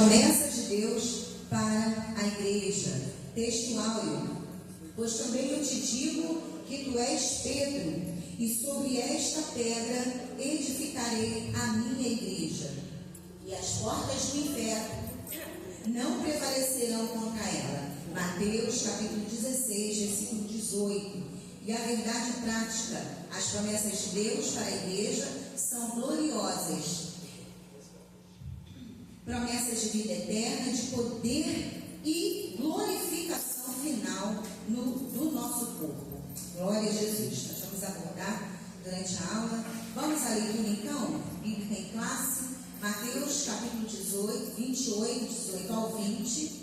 promessas de Deus para a igreja. Texto áureo. Pois também eu te digo que tu és Pedro, e sobre esta pedra edificarei a minha igreja, e as portas do inferno não prevalecerão contra ela. Mateus capítulo 16, versículo 18. E a verdade prática, as promessas de Deus para a igreja são gloriosas. Promessas de vida eterna, de poder e glorificação final do nosso corpo. Glória a Jesus. Nós vamos abordar durante a aula. Vamos à leitura então, Bíblia em classe, Mateus capítulo 18, 28, 18 ao 20.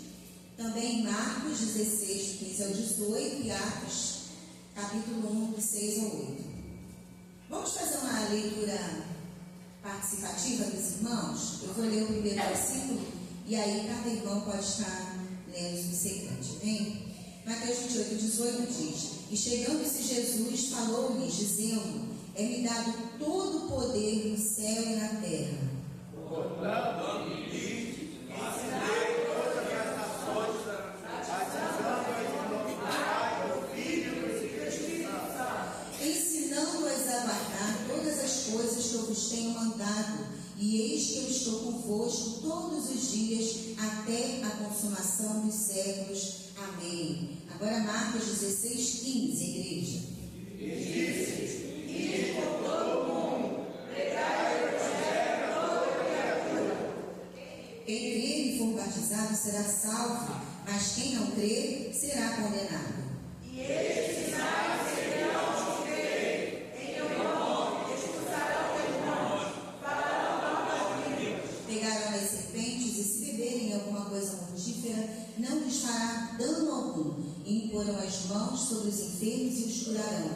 Também Marcos 16, 15 ao 18 e Atos capítulo 1, 6 ao 8. Vamos fazer uma leitura participativa dos irmãos? Eu vou ler o primeiro versículo e aí cada irmão pode estar lendo o subsequente. Vem? Mateus 28, 18 diz: E chegando-se Jesus, falou-lhes, dizendo: É-me dado todo o poder no céu e na terra. Ensinando-as a guardar todas as coisas que eu vos tenho mandado, e eis que eu estou convosco todos os dias até a consumação dos séculos. Amém. Agora Marcos 16, 15, igreja. E disse: E por todo mundo, pregai o evangelho a toda criatura. Quem crer e for batizado será salvo, mas quem não crer será condenado. E estes sinais seguirão aos que crerem. Em meu nome expulsarão demônios, falarão novas línguas. Pegarão as serpentes e se beberem alguma coisa mortífera, não lhes fará dano algum, e imporão as mãos sobre os enfermos e os curarão.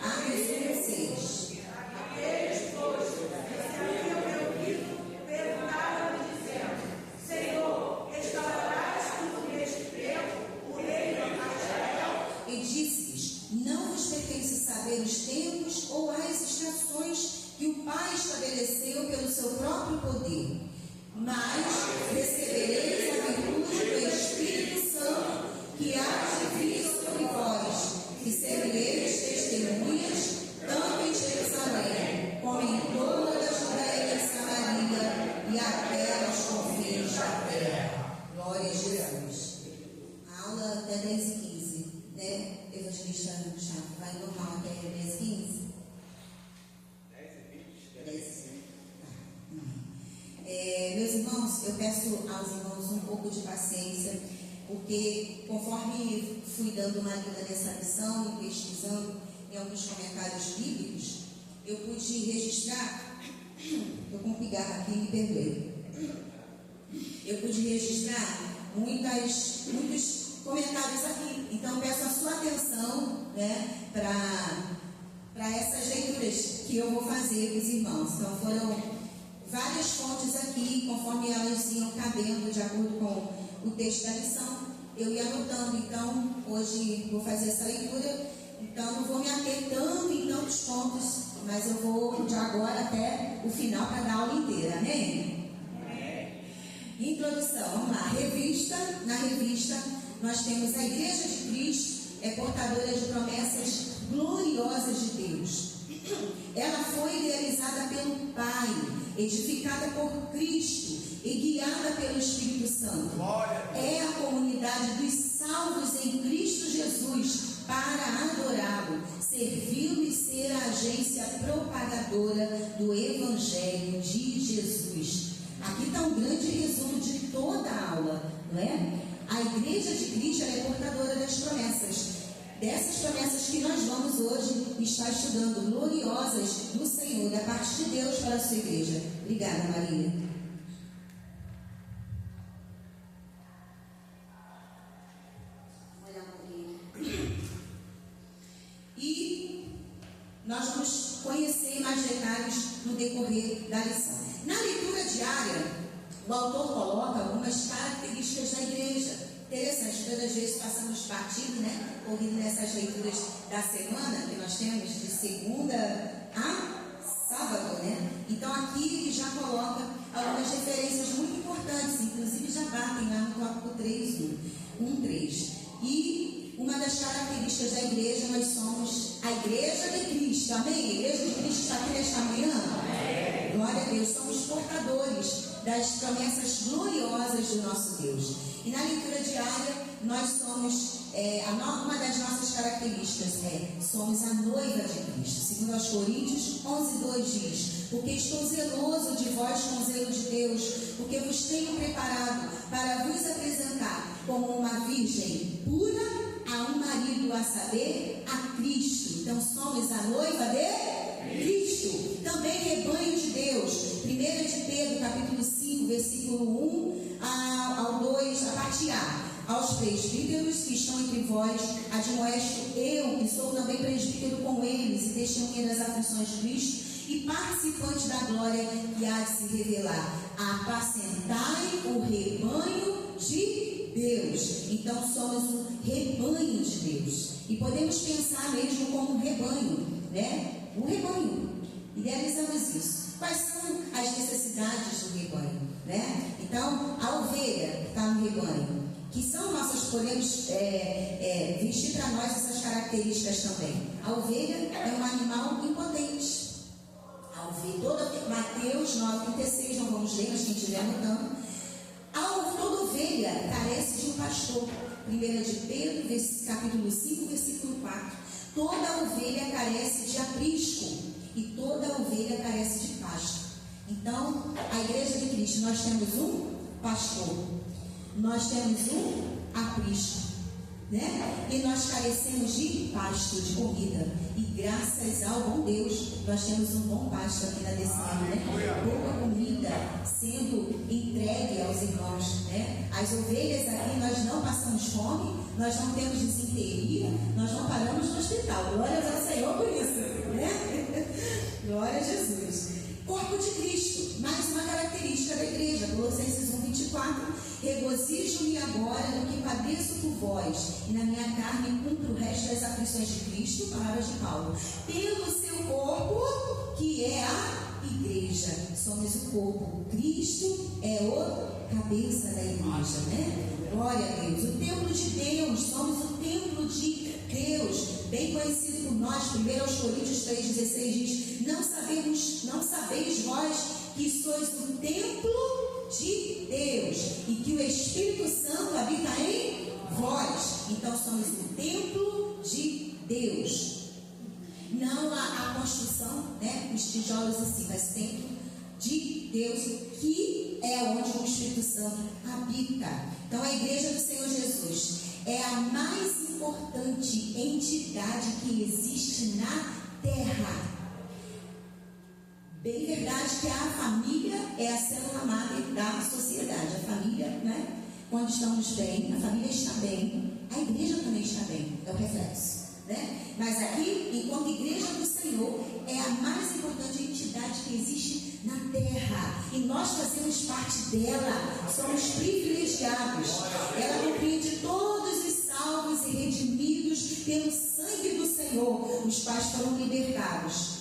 Atos 1:6. Aqueles, pois, que se haviam reunido, perguntaram-lhe, dizendo: Senhor, restaurarás tu neste tempo o reino de Israel? E disse-lhes: Não vos pertence saber os tempos ou as estações que o Pai estabeleceu pelo seu próprio poder, mas recebereis a virtude do Espírito Santo, que há de vir sobre vós, e sereis testemunhas, tanto em Jerusalém, como em toda a Judeia e Samaria, e até aos confins da terra. Glória a Jesus. A aula até 10h15, né? Evangelista Gustavo, vai normal até 10h15? 10h20. Meus irmãos, eu peço aos irmãos um pouco de paciência, porque conforme fui dando uma lida nessa lição e pesquisando em alguns comentários bíblicos, eu pude registrar, estou com um pigarro aqui, me perdoe, eu pude registrar muitos comentários aqui. Então peço a sua atenção, né, para essas leituras que eu vou fazer com os irmãos. Então foram várias fontes aqui, conforme elas iam cabendo de acordo com o texto da lição, eu ia anotando. Então, hoje vou fazer essa leitura, então não vou me ater tanto em tantos pontos, mas eu vou de agora até o final para dar a aula inteira, amém? Introdução, vamos lá. Na revista, nós temos a Igreja de Cristo, é portadora de promessas gloriosas de Deus. Ela foi idealizada pelo Pai, edificada por Cristo e guiada pelo Espírito Santo. É a comunidade dos salvos em Cristo Jesus para adorá-lo, servi-lo e ser a agência propagadora do Evangelho de Jesus. Aqui está um grande resumo de toda a aula, não é? A Igreja de Cristo é portadora das promessas. Dessas promessas que nós vamos hoje estar estudando, gloriosas do Senhor, da parte de Deus para a sua igreja. Obrigada, Maria. Olha, Maria. E nós vamos conhecer mais detalhes no decorrer da lição. Na leitura diária, o autor coloca algumas características da igreja. Interessante, todas as vezes passamos partido, né? Ouvindo nessas leituras da semana, que nós temos de segunda a sábado, né? Então aqui ele já coloca algumas referências muito importantes. tópico 3:1. E uma das características da igreja, nós somos a igreja de Cristo. Amém? A igreja de Cristo está aqui nesta manhã? Amém. Glória a Deus. Somos portadores das promessas gloriosas do nosso Deus. E na leitura diária, nós somos, uma das nossas características somos a noiva de Cristo. Segundo aos Coríntios 11:2 diz: porque estou zeloso de vós com o zelo de Deus, porque vos tenho preparado para vos apresentar como uma virgem pura a um marido, a saber, a Cristo. Então somos a noiva de Cristo. Também rebanho de Deus. 1 de Pedro, capítulo 5, versículo 1 ao 2, a parte A. Aos presbíteros que estão entre vós, admoesto eu, que sou também presbítero com eles, e testemunha das aflições de Cristo, e participante da glória que há de se revelar. Apacentai o rebanho de Deus. Então somos um rebanho de Deus. E podemos pensar mesmo como um rebanho, né? Um rebanho. Idealizamos isso. Quais são as necessidades do rebanho, né? Então, a ovelha que está no rebanho, que são nossas, podemos vestir para nós essas características também. A ovelha é um animal impotente. A ovelha, Mateus 9:36, não vamos ler, mas quem estiver anotando. Toda ovelha carece de um pastor. 1 de Pedro, capítulo 5, versículo 4. Toda ovelha carece de aprisco e toda ovelha carece de pasto. Então, a igreja de Cristo, nós temos um pastor, nós temos um aprisco, né? E nós carecemos de pasto, de comida. E graças ao bom Deus, nós temos um bom pasto aqui na DCM, né? Boa comida sendo entregue aos irmãos, né? As ovelhas aqui, nós não passamos fome, nós não temos desinteria, nós não paramos no hospital. Glórias ao Senhor por isso, né? Glória a Jesus. Corpo de Cristo, mais uma característica da igreja. Colossenses 1:24. Regozijo-me agora no que padeço por vós, e na minha carne cumpro o resto das aflições de Cristo, palavras de Paulo, pelo seu corpo, que é a igreja. Somos o corpo. Cristo é o cabeça da igreja, né? Glória a Deus. O templo de Deus, somos o templo de Deus, bem conhecido por nós. 1 aos Coríntios 3:16 diz: não sabeis vós que sois o templo de Deus e que o Espírito Santo habita em vós. Então somos o templo de Deus. Não a construção, né, os tijolos em si, mas templo de Deus, que é onde o Espírito Santo habita. Então a igreja do Senhor Jesus é a mais importante entidade que existe na terra. Bem verdade que a família é a célula madre da sociedade. A família, né? Quando estamos bem, a família está bem, a igreja também está bem, é o reflexo, né? Mas aqui, enquanto igreja do Senhor, é a mais importante entidade que existe na terra, e nós fazemos parte dela, somos privilegiados. Ela compreende todos os salvos e redimidos pelo sangue do Senhor, os quais foram libertados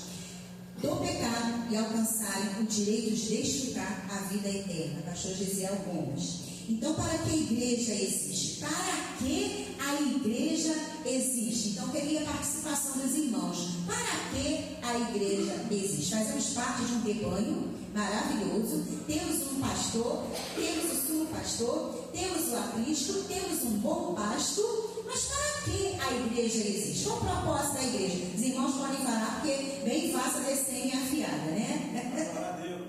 do pecado e alcançarem o direito de desfrutar a vida eterna. Pastor Gisiel Gomes. Então, para que a igreja existe? Para que a igreja existe? Então, queria a participação dos irmãos. Para que a igreja existe? Fazemos parte de um rebanho maravilhoso. Temos um pastor, temos o sumo pastor, temos o aprisco, temos um bom pasto. Mas para que a igreja existe? Qual o propósito da igreja? Os irmãos podem falar, porque bem fácil descer e afiada, né? Adorar a Deus.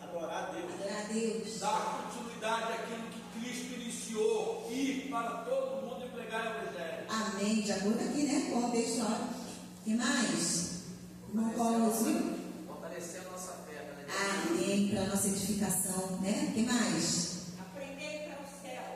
Adorar a Deus. Adorar a Deus. Dar continuidade àquilo que Cristo iniciou. Ir para todo mundo e pregar o Evangelho. Amém. De acordo aqui, né? Com o texto. O que mais? Irmão Paulo. Fortalecer a nossa fé. Amém. Para a nossa edificação, né? O que mais? Aprender para o céu.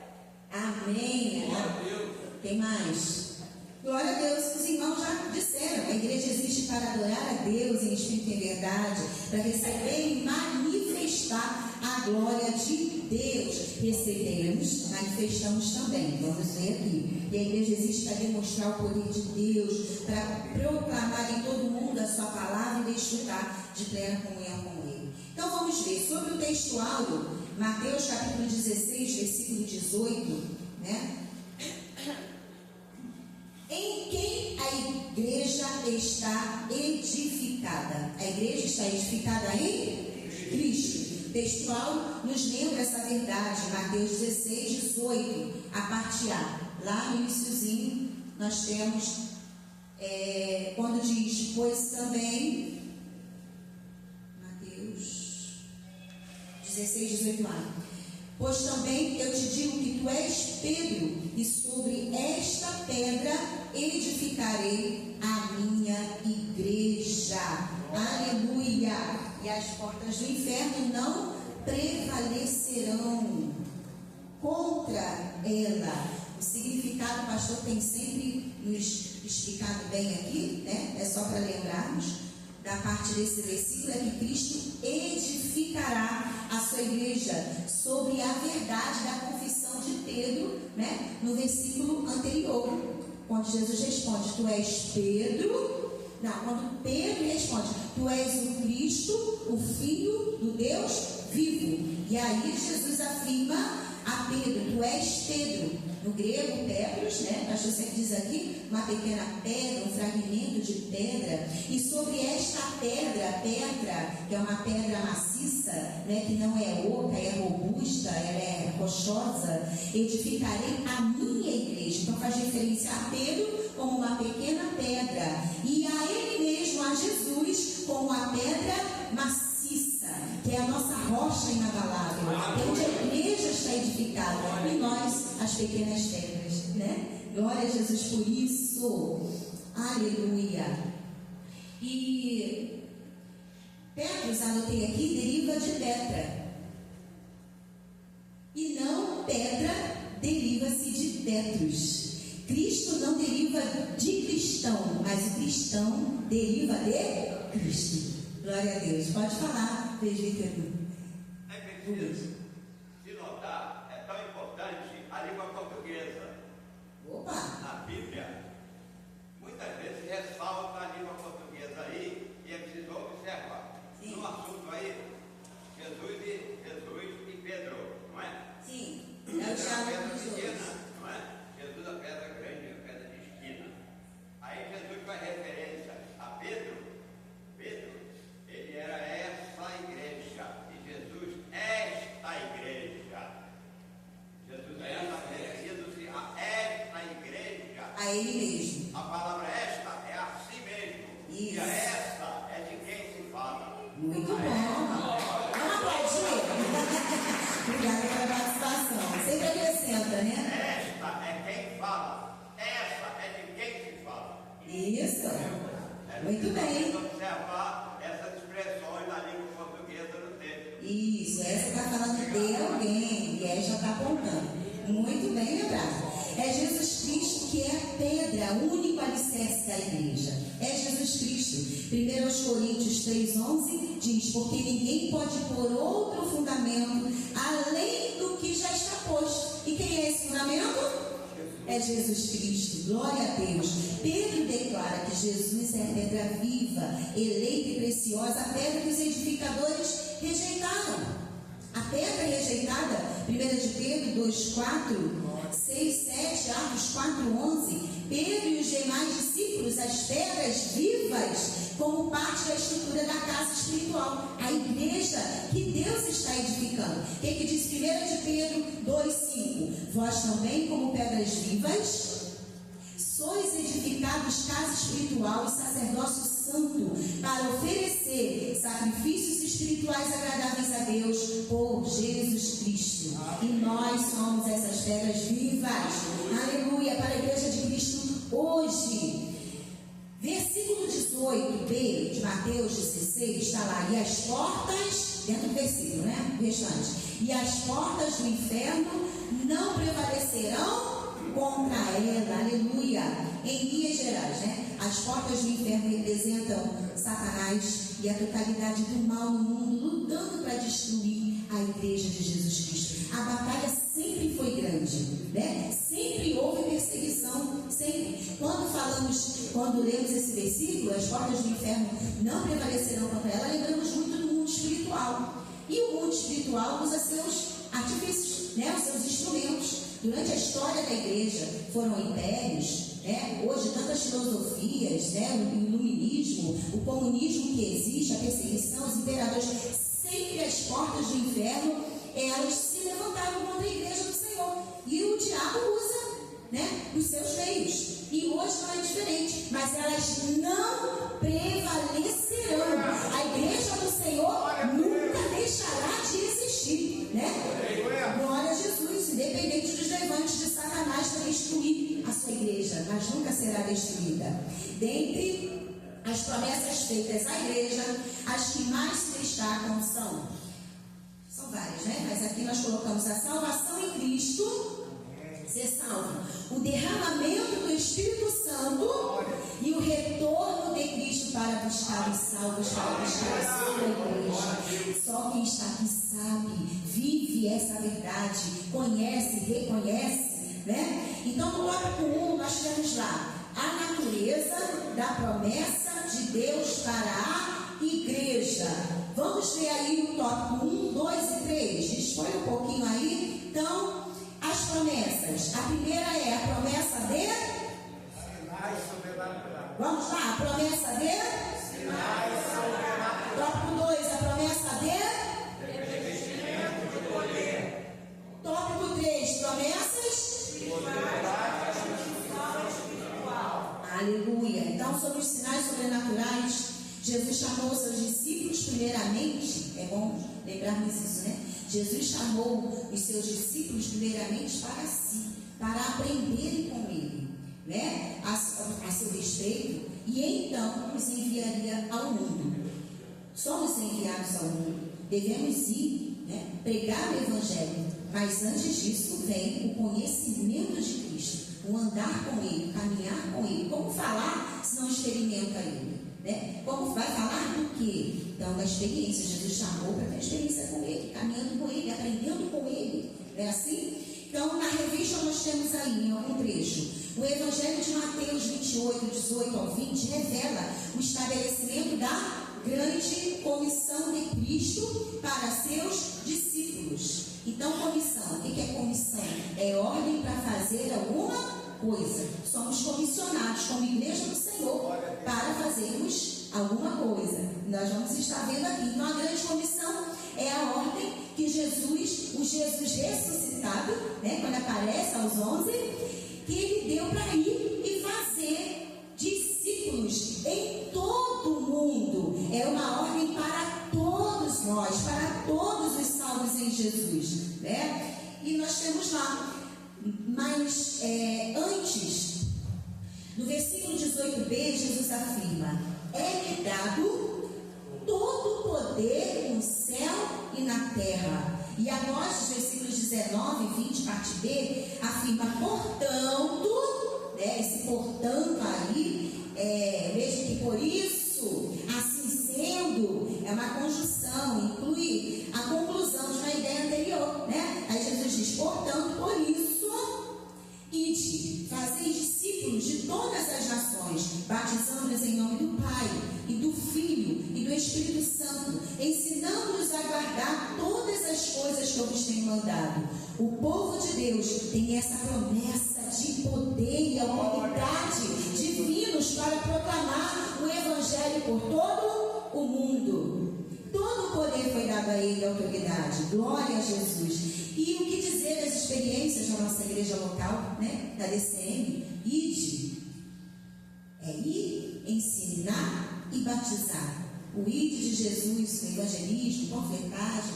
Amém. Glória a Deus. Tem mais? Glória a Deus. Os irmãos já disseram, a igreja existe para adorar a Deus em espírito e em verdade, para receber e manifestar a glória de Deus. Recebemos, manifestamos também. Vamos ver aqui. E a igreja existe para demonstrar o poder de Deus, para proclamar em todo mundo a sua palavra e desfrutar de plena comunhão com Ele. Então vamos ver sobre o texto áureo. Mateus capítulo 16, versículo 18, né? Em quem a igreja está edificada? A igreja está edificada em Cristo. O texto Paulo nos lembra essa verdade, Mateus 16, 18, a parte A. Lá no iniciozinho nós temos, quando diz, pois também, Mateus 16, 18a. Pois também eu te digo que tu és Pedro, e sobre esta pedra edificarei a minha igreja. Aleluia! E as portas do inferno não prevalecerão contra ela. O significado, o pastor tem sempre nos explicado bem aqui, né? É só para lembrarmos da parte desse versículo, é que Cristo edificará a sua igreja sobre a verdade da confissão de Pedro, né? No versículo anterior, quando Jesus responde, tu és Pedro. Não, quando Pedro responde, tu és o Cristo, o Filho do Deus vivo. E aí Jesus afirma a Pedro, tu és Pedro. No grego, Pedros, né? Pastor sempre diz aqui, uma pequena pedra, um fragmento de pedra. E sobre esta pedra, que é uma pedra maciça, né? Que não é oca, é robusta, ela é rochosa, edificarei a minha igreja. Então faz referência a Pedro como uma pequena pedra. E a ele mesmo, a Jesus, como uma pedra maciça, que é a nossa rocha inabalável, é onde a igreja está edificada, e nós, as pequenas pedras, né? Glória a Jesus por isso, aleluia. E Petros, anotei aqui, deriva de Petra, e não pedra deriva-se de Petros. Cristo não deriva de cristão, mas o cristão deriva de Cristo. Glória a Deus. Pode falar, presbítero. É preciso se notar, é tão importante a língua portuguesa. Opa! Na Bíblia, muitas vezes ressalta a língua portuguesa aí, e é preciso observar. Sim. No assunto aí, Jesus e Pedro, não é? Sim, é Pedro o a diálogo pedra dos pequena, dois. não é? Jesus a pedra grande, a pedra de esquina. Aí Jesus faz referência a Pedro. Ele era essa igreja, e Jesus esta igreja. Jesus é referindo-se a esta igreja. A ele mesmo. A palavra esta é a si mesmo. Isso. E a esta é de quem se fala. Muito bom. Vamos aplaudir. Obrigada pela participação. Sempre acrescenta, né? Esta é quem fala. Essa é de quem se fala. Isso. Muito bem. Observar essas expressões na língua portuguesa do texto. Isso, essa está falando de alguém, e essa está apontando. Muito bem lembrado. É Jesus Cristo que é a pedra, o único alicerce da igreja. É Jesus Cristo. 1 Coríntios 3,11 diz, porque ninguém pode pôr outro fundamento além do que já está posto. E quem é esse fundamento? É Jesus Cristo, glória a Deus. Pedro declara que Jesus é a pedra viva, eleita e preciosa, a pedra que os edificadores rejeitaram. A pedra rejeitada, 1 de Pedro 2,4, 6, 7, Atos 4,11, Pedro e os demais discípulos, as pedras vivas, como parte da estrutura da casa espiritual, a igreja que Deus está edificando. O que diz 1 de Pedro 2,5? Vós também, como pedras vivas, sois edificados casa espiritual e sacerdócio santo, para oferecer sacrifícios espirituais agradáveis a Deus por Jesus Cristo. E nós somos essas pedras vivas. Aleluia, para a igreja de Cristo hoje. Versículo 18b de Mateus 16 está lá, e as portas, dentro do versículo, né? O restante. E as portas do inferno não prevalecerão contra ela, aleluia. Em linhas gerais, né? As portas do inferno representam Satanás e a totalidade do mal no mundo, lutando para destruir a igreja de Jesus Cristo. A batalha sempre foi grande, né? Sempre houve perseguição, sempre. Quando lemos esse versículo, as portas do inferno não prevalecerão contra ela, lembramos muito do mundo espiritual. E o mundo espiritual usa seus artifícios, né? Os seus instrumentos. Durante a história da igreja foram impérios, né? Hoje tantas filosofias, né? O iluminismo, o comunismo que existe, a perseguição, os imperadores, sempre as portas do inferno, elas se levantaram contra a igreja do Senhor. E o diabo usa, né, os seus meios. E hoje não é diferente, mas elas não prevalecerão. A igreja do Senhor nunca deixará de existir, né? Glória a Jesus, independente dos levantes de Satanás para destruir a sua igreja, mas nunca será destruída. Dentre as promessas feitas à igreja, as que mais se destacam são várias, né? Mas aqui nós colocamos a salvação em Cristo, ser salvo, o derramamento do Espírito Santo e o retorno de Cristo para buscar os salvos, para buscar a sua igreja. Só quem está aqui sabe, vive essa verdade, conhece, reconhece, né? Então no tópico 1 nós temos lá a natureza da promessa de Deus para a igreja. Vamos ver aí o tópico 1, 2 e 3. Dispõe um pouquinho aí. Então, as promessas. A primeira é a promessa de sinais sobrenaturais. Vamos lá, a promessa de sinais sobrenaturais. Tópico 2, a promessa de revestimento de poder. Tópico 3, promessas espiritual. Aleluia. Então, sobre os sinais sobrenaturais, Jesus chamou seus discípulos primeiramente, é bom lembrarmos isso, né? Jesus chamou os seus discípulos primeiramente para si, para aprenderem com ele, né? A seu respeito, e então os enviaria ao mundo. Somos enviados ao mundo, devemos ir, né? Pregar o Evangelho, mas antes disso vem o conhecimento de Cristo, o andar com ele, caminhar com ele. Como falar se não experimenta ele? Né? Como vai falar do quê? Então, da experiência. Jesus chamou para ter experiência com ele, caminhando com ele, aprendendo com ele. Não é assim? Então, na revista nós temos aí, em algum trecho, o Evangelho de Mateus 28, 18 ao 20, revela o estabelecimento da grande comissão de Cristo para seus discípulos. Então, comissão. O que é comissão? É ordem para fazer alguma coisa. Somos comissionados como igreja do Senhor para fazermos alguma coisa. Nós vamos estar vendo aqui. Então, a grande comissão é a ordem que o Jesus ressuscitado, né, quando aparece aos 11, que ele deu para ir e fazer discípulos em todo o mundo. É uma ordem para todos nós, para todos os salvos em Jesus, né? E nós temos lá, mas antes, no versículo 18b, Jesus afirma: é-me dado todo o poder no céu e na terra. E a nós, os versículos 19 e 20, parte B, afirma, portanto, né, esse portanto aí, veja que por isso, assim sendo, é uma conjunção, inclui a conclusão de uma ideia anterior, né? Aí Jesus diz, portanto, por isso, ide, fazei discípulos de todas as nações, batizando-os em nome do Pai, e do Filho, e do Espírito Santo, ensinando-nos a guardar todas as coisas que eu vos tenho mandado. O povo de Deus tem essa promessa de poder e autoridade divinos para proclamar o Evangelho por todo o mundo. Todo o poder foi dado a ele, a autoridade. Glória a Jesus. E o que dizer das experiências da nossa igreja local, né? Da DCM? Ide. É ir, ensinar e batizar. O ide de Jesus, o evangelismo, panfletagem,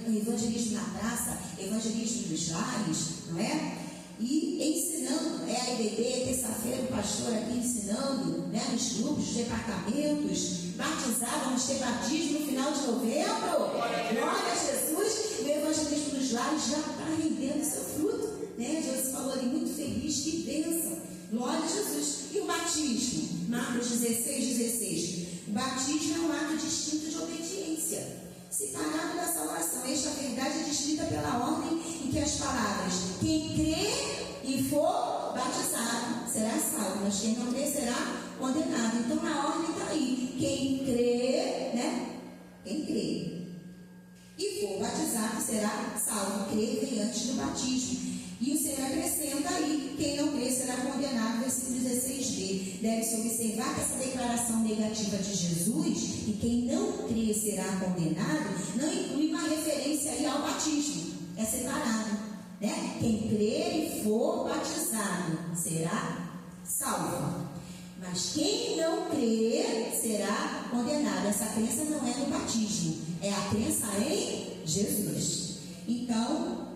o evangelismo na praça, evangelismo dos lares, não é? E ensinando, a IBD, terça-feira, o pastor aqui ensinando, né, nos grupos, nos departamentos, batizar, vamos ter batismo no final de novembro. Glória a Jesus, o evangelismo dos lares já está rendendo seu fruto, né? Jesus falou ali, muito feliz, que bênção. Glória a Jesus. E o batismo? Marcos 16. O batismo é um ato distinto de obediência, separado da salvação. Esta verdade é descrita pela ordem em que as palavras, quem crê e for batizado será salvo, mas quem não crê será condenado. Então a ordem está aí, quem crê, né? Quem crê e for for batizado será salvo, crer vem antes do batismo. E o Senhor acrescenta aí, quem não crer será condenado, versículo 16b. Deve-se observar que essa declaração negativa de Jesus, e quem não crer será condenado, não inclui uma referência aí ao batismo, é separado, né? Quem crer e for batizado será salvo, mas quem não crer será condenado. Essa crença não é no batismo, é a crença em Jesus. Então,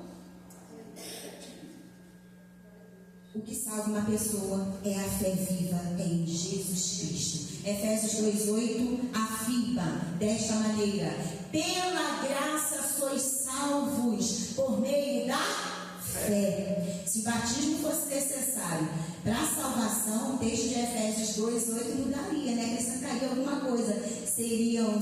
o que salva uma pessoa é a fé viva em Jesus Cristo. Efésios 2,8 afirma desta maneira: pela graça sois salvos por meio da fé. Se o batismo fosse necessário para a salvação, o texto de Efésios 2,8 mudaria, né? Acrescentaria alguma coisa.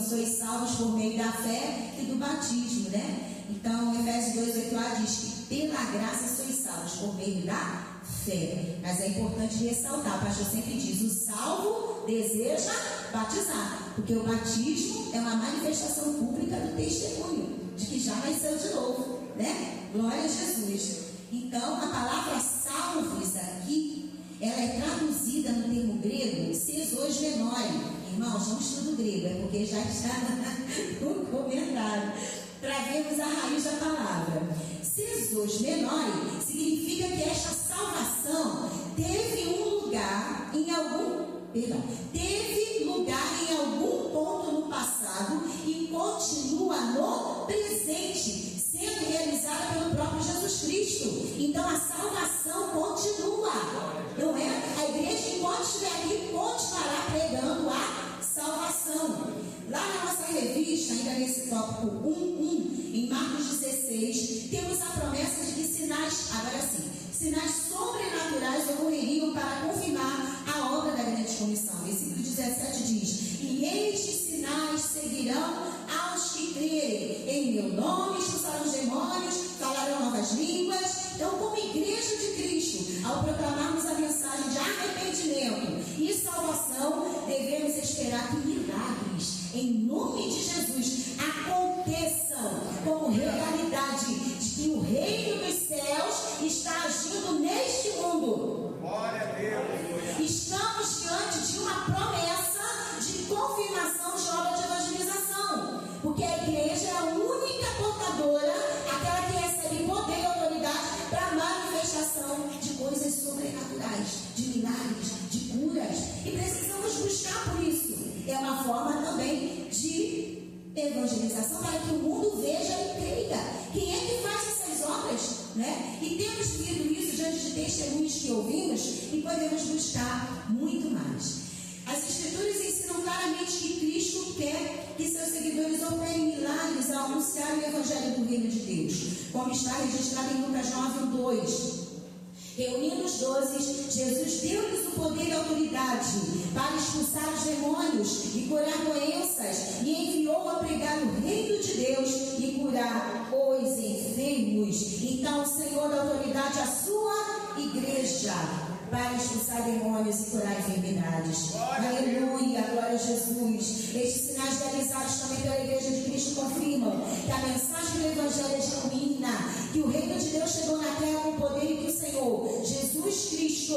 Sois salvos por meio da fé e do batismo, né? Então, Efésios 2,8a diz que pela graça sois salvos por meio da fé. Mas é importante ressaltar, o pastor sempre diz: o salvo deseja batizar, porque o batismo é uma manifestação pública do testemunho de que já nasceu de novo, né? Glória a Jesus. Então, a palavra salvos aqui, ela é traduzida no termo grego sesos menore. Irmãos, não estudo grego, é porque já está no comentário, para vermos a raiz da palavra. Sesos menore significa que esta salvação teve lugar em algum ponto no passado e continua no presente, sendo realizada pelo próprio Jesus Cristo. Então a salvação continua, não é? A igreja, enquanto estiver aqui, continuará pregando a salvação. Lá na nossa revista, ainda nesse tópico 1:1, em Marcos 16, temos a promessa de que sinais sobrenaturais ocorreriam para confirmar a obra da grande comissão. Versículo 17 diz: e estes sinais seguirão aos que crerem. Em meu nome expulsarão os demônios, falarão novas línguas. Então, como igreja de Cristo, ao proclamarmos a mensagem de arrependimento e salvação, devemos esperar que milagres, em nome de Jesus, aconteçam como realidade de que o reino dos céus está agindo neste mundo. Glória a Deus. Estamos diante de uma promessa de confirmação de obra de evangelização, porque a igreja é a única portadora, aquela que recebe poder e autoridade para a manifestação de coisas sobrenaturais, de milagres, de curas, e precisamos buscar por isso. É uma forma também de evangelização para que o mundo veja e creia. Quem é que faz essas obras, né? E temos visto isso diante de testemunhos que ouvimos e podemos buscar muito mais. As Escrituras ensinam claramente que Cristo quer que seus seguidores operem milagres ao anunciar o Evangelho do Reino de Deus, como está registrado em Lucas 9:2. Reunindo os 12, Jesus deu-lhes o poder e a autoridade para expulsar os demônios e curar doenças, e enviou a pregar o reino de Deus e curar os enfermos. Então o Senhor dá autoridade à sua igreja para expulsar demônios e curar enfermidades. Aleluia, glória a Jesus. Estes sinais realizados também pela Igreja de Cristo confirmam que a mensagem do Evangelho é genuína, que o reino de Deus chegou na terra com poder e que o Senhor, Jesus Cristo,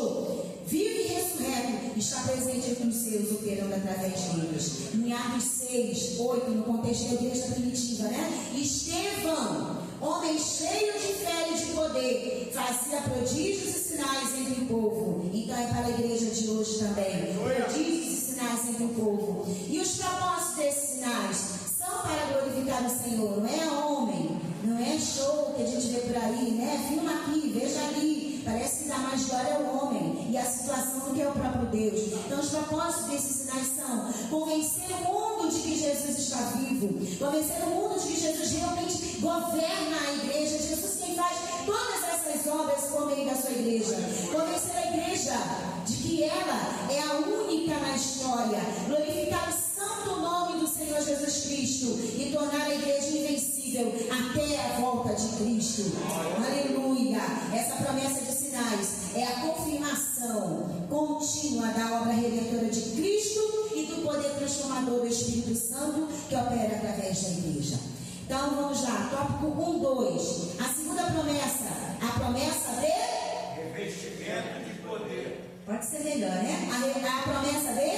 vive e ressurreto, está presente entre os seus, operando através deles. Em Atos 6:8, no contexto da igreja primitiva, né? Estevão, homem cheio de fé e de poder, fazia prodígios e sinais entre o povo. Então é para a igreja de hoje também. Prodígios e sinais entre o povo. E os propósitos desses sinais são para glorificar o Senhor. Não é homem, não é show que a gente vê por aí, né? Filma aqui, veja ali. Parece que dá mais glória ao homem e a situação do que é o próprio Deus. Então os propósitos desses sinais são convencer o mundo de que Jesus está vivo, convencer o mundo de que Jesus realmente governa a igreja, Jesus quem faz todas essas obras por meio da sua igreja, convencer a igreja de que ela é a única na história, glorificar o santo nome do Senhor Jesus Cristo e tornar a igreja invencível até a volta de Cristo. Aleluia! Essa promessa de sinais é a confirmação contínua da obra redentora de Cristo e do poder transformador do Espírito Santo que opera através da igreja. Então vamos lá, tópico 1, 2. A segunda promessa, a promessa de Revestimento de poder. pode ser melhor, né? A promessa de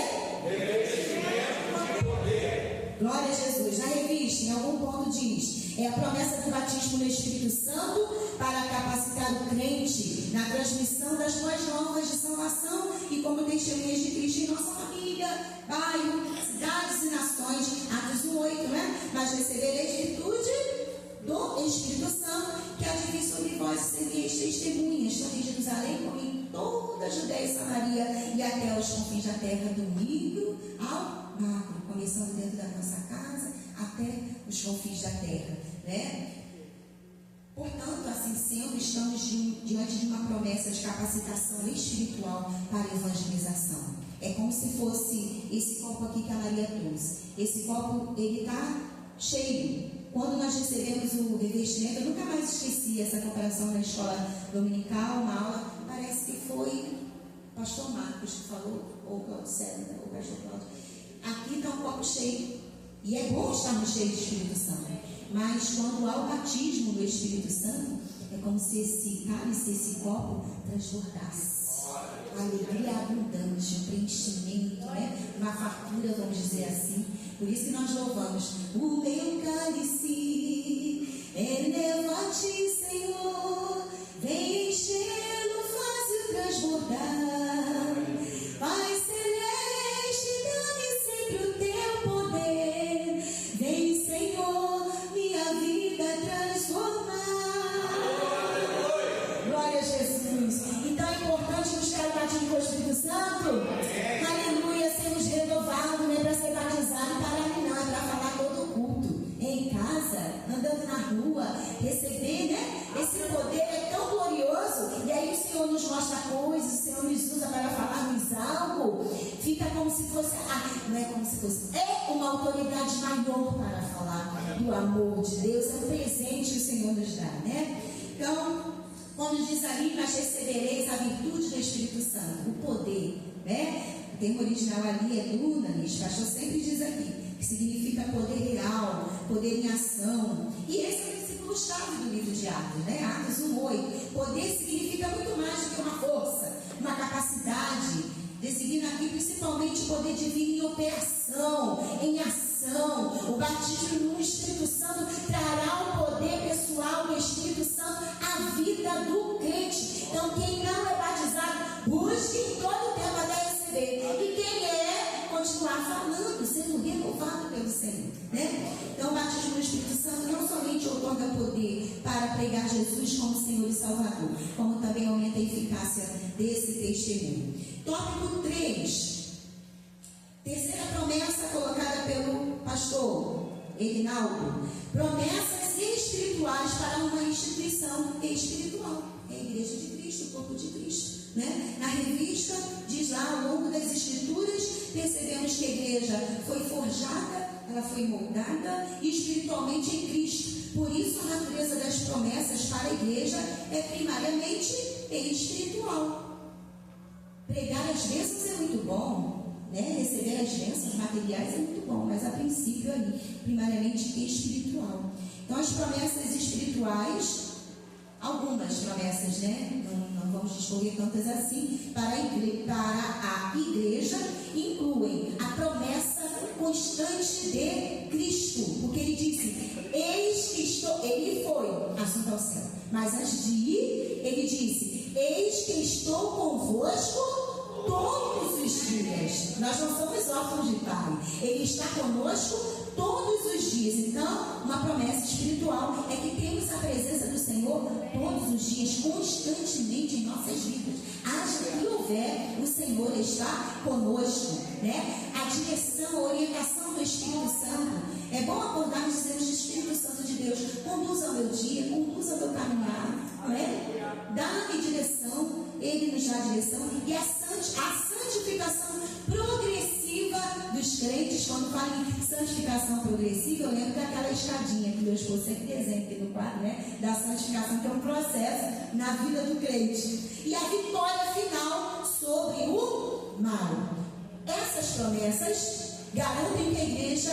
Revestimento de poder. glória a Jesus. Na revista, em algum ponto diz, é a promessa do batismo no Espírito Santo para capacitar o crente na transmissão das boas novas de salvação e como testemunhas de Cristo em nossa família, bairro, cidades e nações. Atos 1:8, né? Mas recebereis virtude do Espírito Santo, que há de vir sobre vós e sereis testemunhas, tanto em Jerusalém como em toda a Judéia e Samaria e até os confins da terra, do milho ao macro, começando dentro da nossa casa até os confins da terra, né? Portanto, assim sendo, estamos diante de uma promessa de capacitação espiritual para a evangelização. É como se fosse esse copo aqui que a Maria trouxe. Esse copo, ele está cheio. Quando nós recebemos o revestimento, eu nunca mais esqueci essa comparação na escola dominical, uma aula, parece que foi o pastor Marcos que falou, ou o Cláudio César, ou o pastor Cláudio. Aqui está um copo cheio, e é bom estarmos cheios do Espírito Santo, mas quando há o batismo do Espírito Santo, é como se esse cálice, esse copo transbordasse. A alegria abundante, o preenchimento, né? Uma fartura, vamos dizer assim. Por isso que nós louvamos. O meu cálice, eleva-te, Senhor, vem enchê-lo, faz-o transbordar. Pai celeste, dá-me sempre o teu poder. Vem, Senhor, minha vida transformar. Glória a Jesus. Então é importante buscar o batismo com o Espírito Santo. Aleluia, sermos renovados, não é para ser batizado e parar ali, não, é para falar todo o culto. Em casa, andando na rua, receber, né? Esse poder é tão glorioso. E aí o Senhor nos mostra coisas, o Senhor nos usa para falarmos algo. Fica como se fosse, não é como se fosse, é uma autoridade maior para falar do amor de Deus. É um presente que o Senhor nos dá, né? Então, quando diz ali, mas recebereis a virtude do Espírito Santo, o poder, né? O termo original ali é dunamis, o pastor sempre diz aqui, que significa poder real, poder em ação. E esse é o versículo-chave do livro de Atos, né? Atos 1:8. Poder significa muito mais do que uma força, uma capacidade. Designa aqui principalmente o poder divino em operação, em ação. O batismo no Espírito Santo trará o poder pessoal do Espírito Santo à vida do crente. Então, quem não é batizado, busque em todo o tempo até receber. E quem é, continuar falando, sendo renovado pelo Senhor, né? Então, o batismo no Espírito Santo não somente outorga poder para pregar Jesus como Senhor e Salvador, como também aumenta a eficácia desse testemunho. Tópico 3. Terceira promessa colocada pelo pastor Eginaldo. Promessas espirituais para uma instituição espiritual. É a Igreja de Cristo, o corpo de Cristo, né? Na revista, diz lá, ao longo das Escrituras, percebemos que a igreja foi forjada, ela foi moldada espiritualmente em Cristo. Por isso, a natureza das promessas para a igreja é primariamente espiritual. Pregar as bênçãos é muito bom, né? Receber as bênçãos materiais é muito bom, mas a princípio ali, primariamente espiritual. Então, as promessas espirituais, algumas promessas, né? Não vamos discorrer tantas assim, para a igreja, incluem a promessa constante de Cristo, porque ele disse, eis que estou, ele foi assunto ao céu, mas antes de ir, ele disse, eis que estou convosco todos os dias. Nós não somos órfãos de pai, ele está conosco todos os dias. Então, uma promessa espiritual é que temos a presença do Senhor todos os dias, constantemente em nossas vidas. Haja que houver, o Senhor está conosco, né? A direção, a orientação do Espírito Santo. É bom acordar e dizermos, Espírito Santo de Deus, conduza o meu dia, conduza o meu caminhar, né? Dá-me direção, Ele nos dá direção. E a santificação progressiva dos crentes. Quando falo em santificação progressiva, eu lembro daquela escadinha que meu esposo sempre desenha aqui no quadro, né? Da santificação, que é um processo na vida do crente. E a vitória final sobre o mal. Essas promessas garantem que a igreja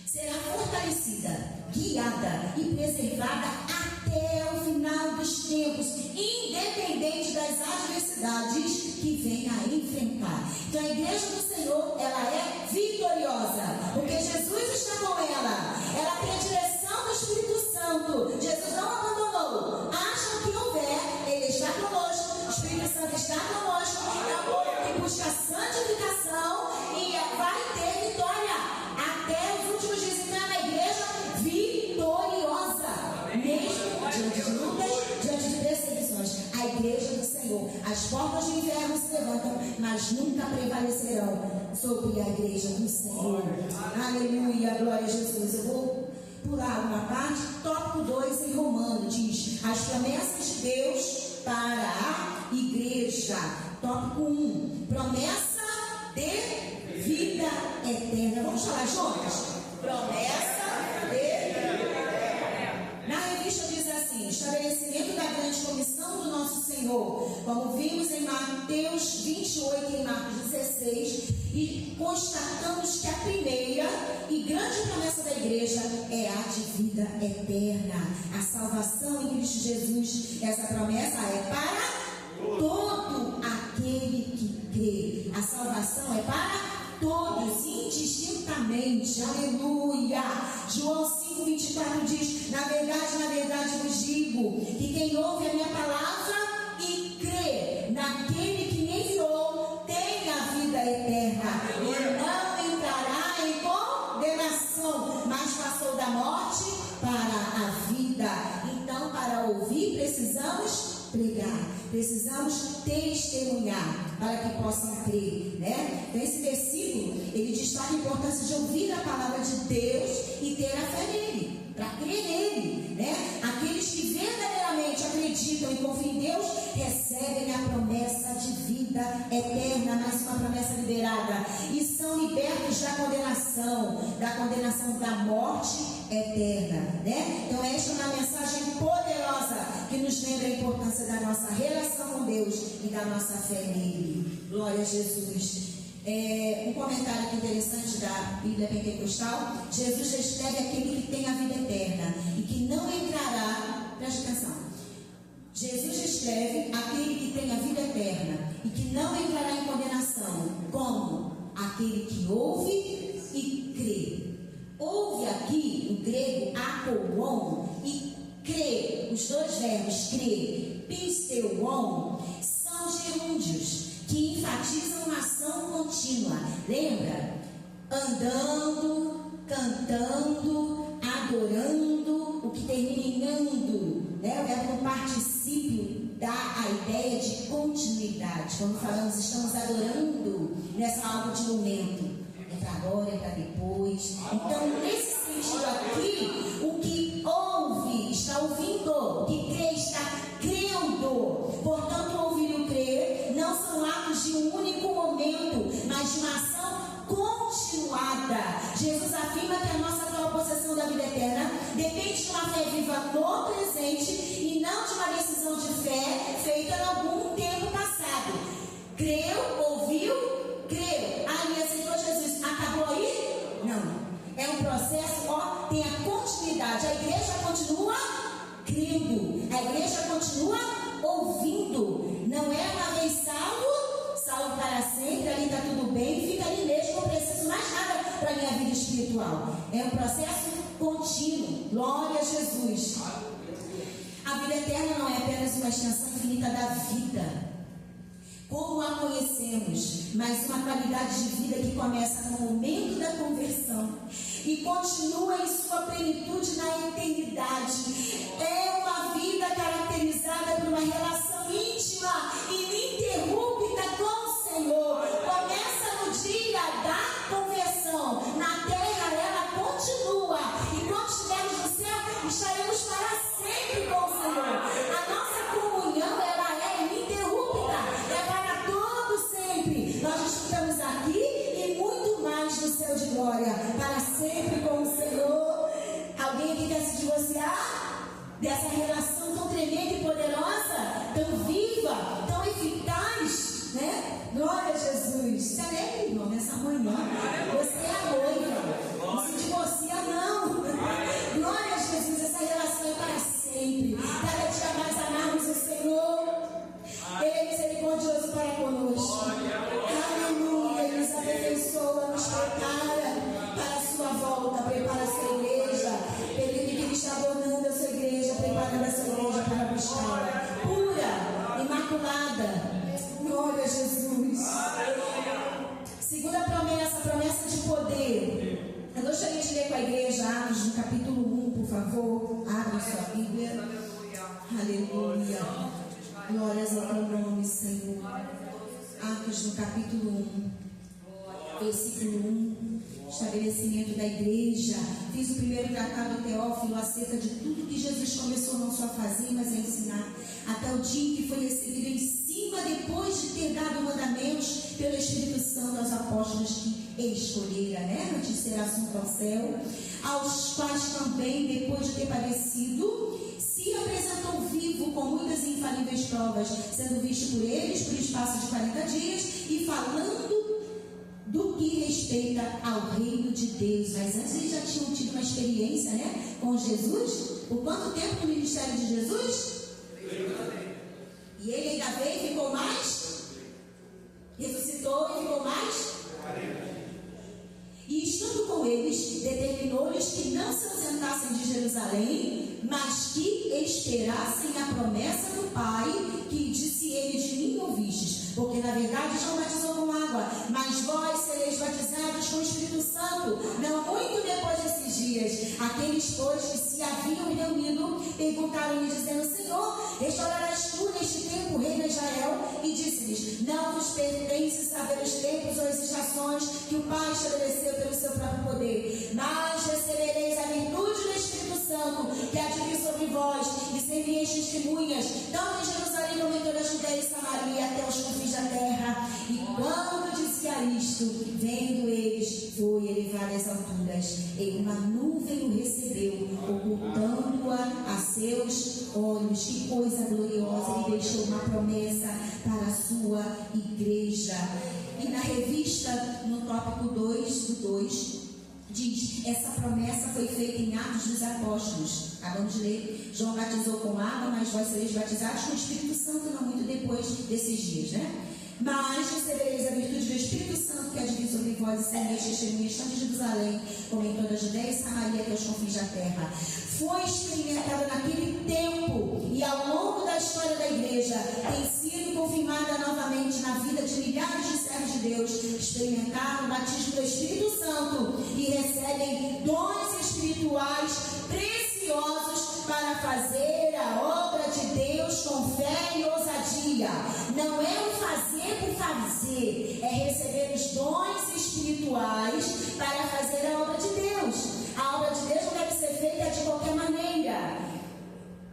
será fortalecida guiada e preservada até o final dos tempos, independente das adversidades que venha a enfrentar. Então a igreja do Senhor, ela é vitoriosa, porque Jesus está com ela. Ela tem a direção do Espírito Santo. Jesus não abandonou. Acham que houver, Ele está conosco, o Espírito Santo está conosco. É o povo que busca santificação e vai ter vitória até os últimos dias. Então é uma igreja vitoriosa, mesmo diante de lutas, diante de perseguições. A igreja do Senhor, as portas do inferno se levantam, mas nunca prevalecerão sobre a igreja do Senhor. Aleluia, glória a Jesus. Eu vou pular uma parte. Tópico 2 em Romano diz: as promessas de Deus para a igreja. Tópico 1, promessa de vida eterna. Vamos falar juntos? Promessa de vida eterna. Na revista diz assim: estabelecimento da grande comissão do nosso Senhor, como vimos em Mateus 28 e em Marcos 16, e constatamos que a primeira e grande promessa da igreja é a de vida eterna, a salvação em Cristo Jesus. Essa promessa é para todo aquele que crê. A salvação é para todos, indistintamente. Aleluia. João 5,24 diz: na verdade vos digo que quem ouve a minha palavra e crê naquele que me enviou tem a vida eterna e não entrará em condenação, mas passou da morte para a vida. Então, para ouvir precisamos pregar, precisamos testemunhar para que possam crer, né? Então esse versículo, ele destaca a importância de ouvir a palavra de Deus e ter a fé nele, para crer nele, né? Aqueles que verdadeiramente acreditam e confiam em Deus recebem a promessa de vida eterna, mais uma promessa liberada, e são libertos da condenação da morte eterna, né? Então esta é uma mensagem poderosa que nos lembra a importância da nossa relação com Deus e da nossa fé nele. Glória a Jesus. Um comentário aqui interessante da Bíblia Pentecostal: Jesus descreve aquele que tem a vida eterna e que não entrará, preste atenção, Jesus descreve aquele que tem a vida eterna e que não entrará em condenação como aquele que ouve e crê. Ouve aqui, no grego, akouon, e crê, os dois verbos crê, pisteuon, são gerúndios que enfatizam uma ação contínua. Lembra? Andando, cantando, adorando, o que termina em ando, né? O verbo particípio dá a ideia de continuidade. Quando falamos estamos adorando, não é só algo de momento, é para agora, é para depois. Então, nesse sentido aqui, o que ouve está ouvindo, o que crê está crendo. Portanto, ouvir e o crer não são atos de um único momento, mas de uma ação continuada. Jesus afirma que a nossa atual possessão da vida eterna depende de uma fé viva no presente e não de uma decisão de fé feita em algum tempo passado. Creu, ouviu, creu. Aí aceitou Jesus. Acabou aí? Não. É um processo, tem a continuidade. A igreja continua crendo. A igreja continua ouvindo. Não é uma vez salvo para sempre, ali está tudo bem, fica ali mesmo, não preciso mais nada para a minha vida espiritual. É um processo contínuo. Glória a Jesus. A vida eterna não é apenas uma extensão infinita da vida, como a conhecemos, mas uma qualidade de vida que começa no momento da conversão e continua em sua plenitude na eternidade. É uma vida caracterizada por uma relação íntima e ininterrupta com o Senhor. Começa no dia da conversão, na terra ela continua, e quando estivermos no céu, estaremos para sempre com o Senhor. A nossa comunhão, ela é ininterrupta, é para todo sempre. Nós desfrutamos aqui e muito mais no céu de glória, para sempre com o Senhor. Alguém aqui quer se divorciar dessa relação tão tremenda e poderosa, tão viva, tão eficaz, né? Glória a Jesus. Se alegre, irmão, nessa manhã. Você é a noiva. Não se divorcia, não. Glória celestial, pura, imaculada. Glória a Jesus. Segunda promessa, promessa de poder. Eu gostaria de ler com a igreja Atos no capítulo 1, por favor. Abra sua Bíblia. Aleluia. Glórias ao teu nome, Senhor. Atos no capítulo 1, versículo 1. Estabelecimento da igreja. Fiz o primeiro tratado Teófilo acerca de tudo que Jesus começou não só a fazer, mas a ensinar, até o dia em que foi recebido em cima, depois de ter dado mandamentos pelo Espírito Santo aos apóstolos que escolhera, antes de ser assunto ao céu, aos quais também, depois de ter padecido, se apresentou vivo com muitas e infalíveis provas, sendo visto por eles por espaço de 40 dias e falando do que respeita ao reino de Deus. Mas antes eles já tinham tido uma experiência, com Jesus. Por quanto tempo no ministério de Jesus? E ele ainda veio e ficou mais? Ressuscitou e ficou mais? E estando com eles, determinou-lhes que não se ausentassem de Jerusalém, mas que esperassem a promessa do Pai, que disse ele: de mim ouvistes. Porque na verdade João batizou com água, mas vós sereis batizados com o Espírito Santo, não muito depois desses dias. Aqueles, pois, que se haviam reunido, perguntaram-lhe, dizendo: Senhor, restaurarás tu neste tempo o reino de Israel? E disse-lhes: não vos pertence saber os tempos ou as estações que o Pai estabeleceu pelo seu próprio poder, mas recebereis a virtude do Espírito Santo, que há de vir sobre vós, e sereis testemunhas, tanto em Jerusalém como em toda a Judeia e Samaria, até os confins da terra. E quando dizia isto, vendo eles, foi elevado às alturas, e uma nuvem o recebeu, ocultando-a a seus olhos. Que coisa gloriosa! Ele deixou uma promessa para a sua igreja. E na revista, no tópico 2 do 2, diz: essa promessa foi feita em Atos dos Apóstolos. Acabamos de ler: João batizou com água, mas vós sereis batizados com o Espírito Santo não muito depois desses dias, Mas recebereis a virtude do Espírito Santo, que há de vir sobre vós, e sereis testemunhas tanto em Jerusalém como em toda a Judeia e Samaria, até os confins da terra. Foi experimentada naquele tempo e ao longo da história da igreja, tem sido confirmada novamente na vida de milhares de servos de Deus. Experimentaram o batismo do Espírito Santo e recebem dons espirituais preciosos para fazer a obra de Deus com fé e ousadia. Não é o fazer por fazer, é receber os dons espirituais para fazer a obra de Deus. A obra de Deus não deve ser feita de qualquer maneira.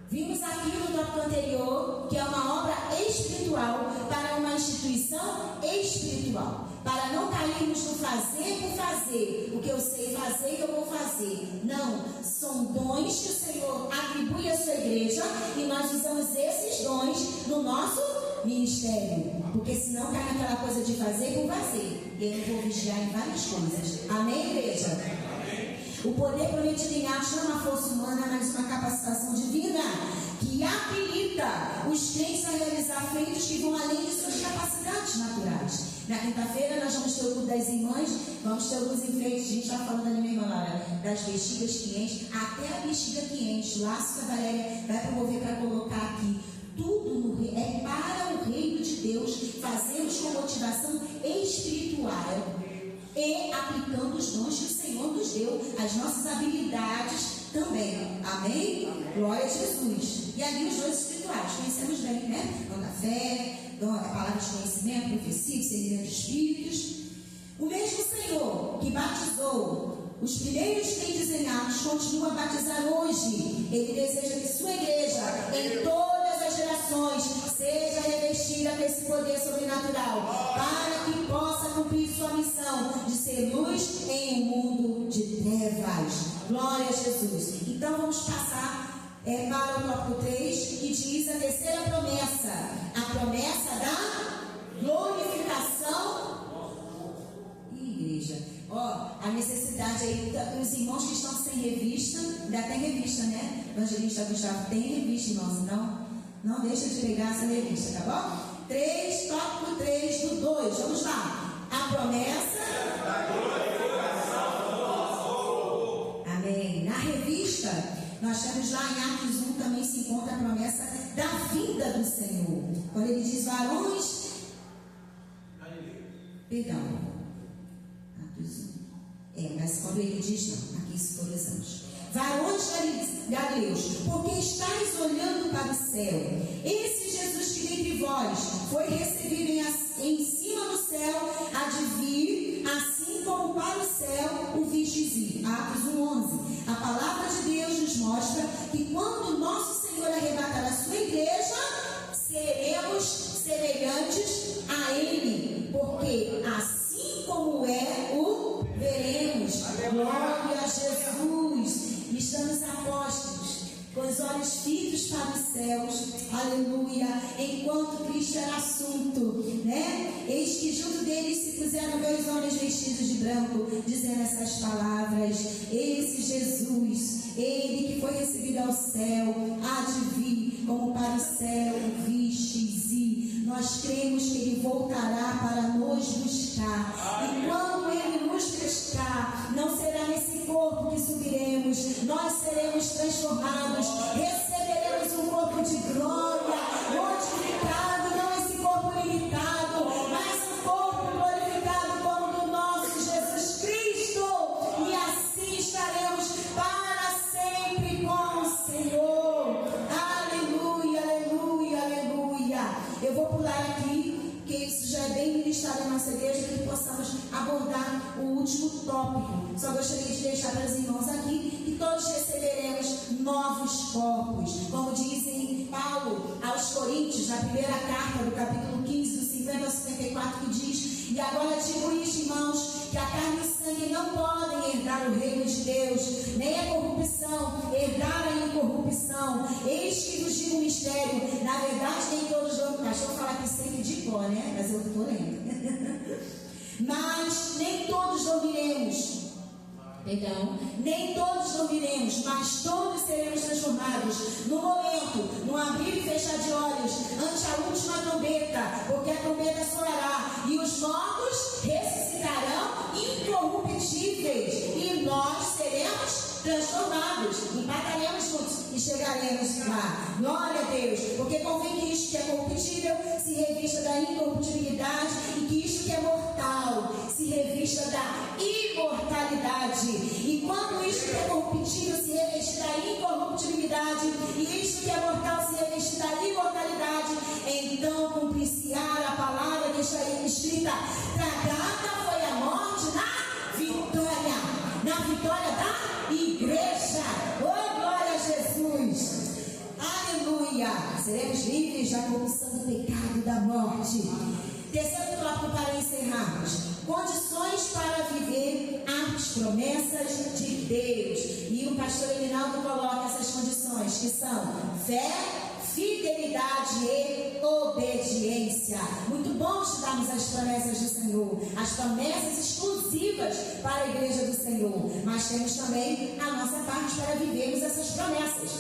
Vimos aqui no tópico anterior que é uma obra espiritual para uma instituição espiritual, para não cairmos no fazer por fazer, o que eu sei fazer eu vou fazer. Não, são dons que o Senhor atribui à sua igreja e nós usamos esses dons no nosso ministério, porque senão cai naquela coisa de fazer por fazer, e eu não vou vigiar em várias coisas. Amém, igreja? Amém. O poder prometido em Atos não é uma força humana, mas uma capacitação divina que habilita os crentes a realizar feitos que vão além de suas capacidades naturais. Na quinta-feira nós vamos ter o culto das irmãs, vamos ter alguns enfeites. A gente está falando ali, minha irmã Lara, das bexigas que enchem, até a bexiga que enche. O laço que a Valéria vai promover para colocar aqui. Tudo é para o reino de Deus. Fazemos com motivação espiritual e aplicando os dons que o Senhor nos deu, as nossas habilidades também. Amém? Glória a Jesus. E ali os dons espirituais, conhecemos bem, Dom da fé, a palavra de conhecimento, profecia, discernimento de espíritos. O mesmo Senhor que batizou os primeiros crentes em Atos continua a batizar hoje. Ele deseja que sua igreja, em todas as gerações, seja revestida com esse poder sobrenatural, para que possa cumprir sua missão de ser luz em um mundo de trevas. Glória a Jesus. Então vamos passar para o tópico 3, que diz a terceira promessa, a promessa da glorificação. Igreja, a necessidade aí, os irmãos que estão sem revista, ainda tem revista, Evangelista Gustavo, tem revista, irmãos, não deixa de pegar essa revista, tá bom? Tópico 3 do 2, vamos lá. A promessa da glorificação. Amém. Na revista, nós temos lá em Atos 1, também se encontra a promessa da vinda do Senhor. Quando ele diz varões, perdão, mas quando ele diz não, aqui simbolizamos varões galileus, porque estáis olhando para o céu. Esse Jesus que dentre vós foi recebido em cima do céu, há de vir, assim como para o céu o vistes ir. Atos 1:11. A palavra de Deus nos mostra que quando nosso Senhor arrebatar a sua igreja, seremos semelhantes a Ele, porque assim como é, o veremos. Glória a Jesus. Estamos apóstolos, com os olhos fitos para os céus, aleluia, enquanto Cristo era assunto, né? Eis que junto deles se puseram 2 homens vestidos de branco, dizendo essas palavras: esse Jesus, ele que foi recebido ao céu, há de vir, como para o céu vistes ir. Nós cremos que ele voltará para nos buscar, e quando ele nos buscar, não será nesse corpo que subiremos, nós seremos transformados, receberemos um corpo de glória, modificado, não esse corpo limitado, mas um corpo glorificado como o do nosso Jesus Cristo, e assim estaremos para sempre com o Senhor. Aleluia, aleluia, aleluia. Eu vou pular aqui, porque isso já é bem ministrado na nossa igreja, para que possamos abordar o último tópico. Só gostaria de deixar para os irmãos aqui que todos receberemos novos corpos, como dizem Paulo aos Coríntios, na primeira carta do capítulo 15, do 50 ao 54, que diz: e agora digo isto, irmãos, que a carne e sangue não podem herdar o reino de Deus, nem a corrupção herdar a incorrupção. Eis que vos digo um mistério, na verdade nem todos vão, pastor fala aqui sempre de cor, né? Mas eu estou lendo. Mas nem todos dormiremos. Perdão, nem todos dormiremos, mas todos seremos transformados no momento, no abrir e fechar de olhos, ante a última trombeta, porque a trombeta soará e os mortos ressuscitarão incorruptíveis e nós seremos transformados, empataremos juntos e chegaremos lá. Glória a Deus, porque convém que isto que é corruptível se revista da incorruptibilidade e que isto que é mortal se revista da imortalidade. E quando isto que é corruptível se reveste da incorruptibilidade e isto que é mortal se reveste da imortalidade, então cumprir-se-á a palavra que está aí escrita: tragada foi a morte na vitória da igreja. Oh, glória a Jesus. Aleluia. Seremos livres da corrupção do pecado e da morte. Terceiro tópico para encerrarmos: condições para viver as promessas de Deus. E o pastor Elinaldo coloca essas condições, que são fé, fidelidade e obediência. Muito bom estudarmos as promessas do Senhor, as promessas exclusivas para a igreja do Senhor, mas temos também a nossa parte para vivermos essas promessas,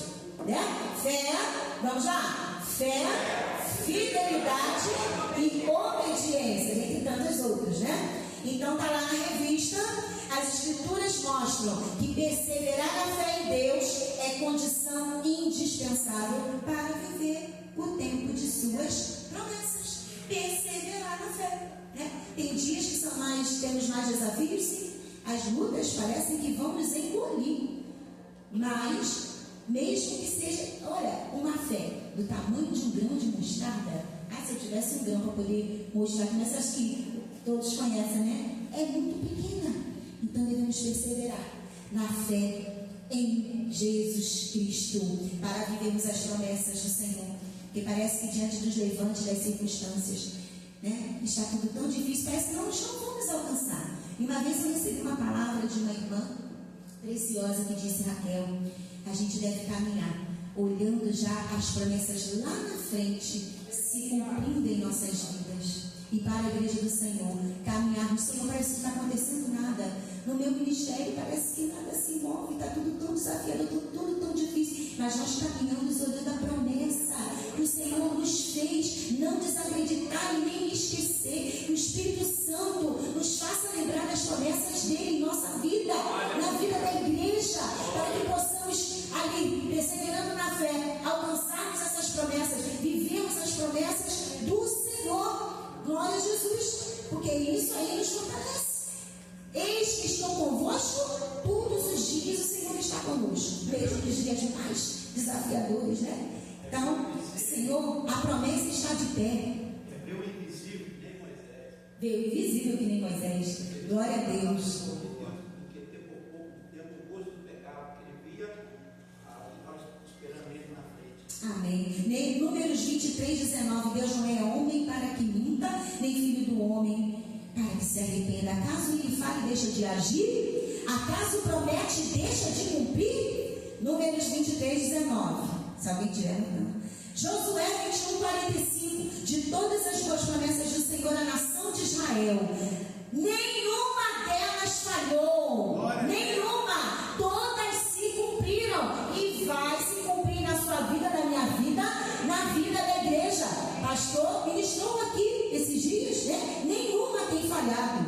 né? Fé, vamos lá, fé, fidelidade e obediência, entre tantas outras, né? Então está lá na revista, as escrituras mostram que perseverar na fé em Deus é condição indispensável para viver o tempo de suas promessas. Perseverar na fé, né? Tem dias que temos mais desafios, sim. As lutas parecem que vão nos engolir, mas mesmo que seja, olha, uma fé do tamanho de um grão de mostarda. Se eu tivesse um grão para poder mostrar aqui, mas acho que todos conhecem, né? É muito pequena. Então devemos perseverar na fé em Jesus Cristo para vivermos as promessas do Senhor. Porque parece que diante dos levantes das circunstâncias, né, está tudo tão difícil, parece que nós não vamos alcançar. E uma vez eu recebi uma palavra de uma irmã preciosa que disse: Raquel, a gente deve caminhar olhando já as promessas lá na frente se cumprindo em nossas vidas. E para a igreja do Senhor, caminhar no Senhor, parece que não está acontecendo nada. No meu ministério parece que nada se move, está tudo tão desafiador, tudo tão difícil. Mas nós caminhamos olhando a promessa que o Senhor nos fez não desacreditar e nem esquecer. Que o Espírito Santo nos faça lembrar das promessas dele em nossa vida, na vida da igreja, para que possamos ali, perseverando na fé, alcançarmos essas promessas promessas do Senhor. Glória a Jesus, porque isso aí nos fortalece. Eis que estou convosco todos os dias, o Senhor está conosco, mesmo nos dias mais desafiadores, né? Então, Senhor, a promessa está de pé. Veio invisível que nem Moisés. Veio invisível que nem Moisés. Glória a Deus. Porque tempo o gosto do pecado, porque ele via, estava esperando ele na frente. Amém. Números 23, 19. Deus não é homem para que minta, nem filho do homem para que se arrependa. Acaso ele fala e deixa de agir? Acaso promete e deixa de cumprir? Números 23, 19. Se alguém tiver, não. Josué 21, 45. De todas as boas promessas do Senhor à nação de Israel, nenhuma delas falhou. Nenhuma. Todas se cumpriram. E vai se cumprir na sua vida, na minha vida, na vida da igreja. Pastor, ministrou aqui esses dias, né? Nenhuma tem falhado.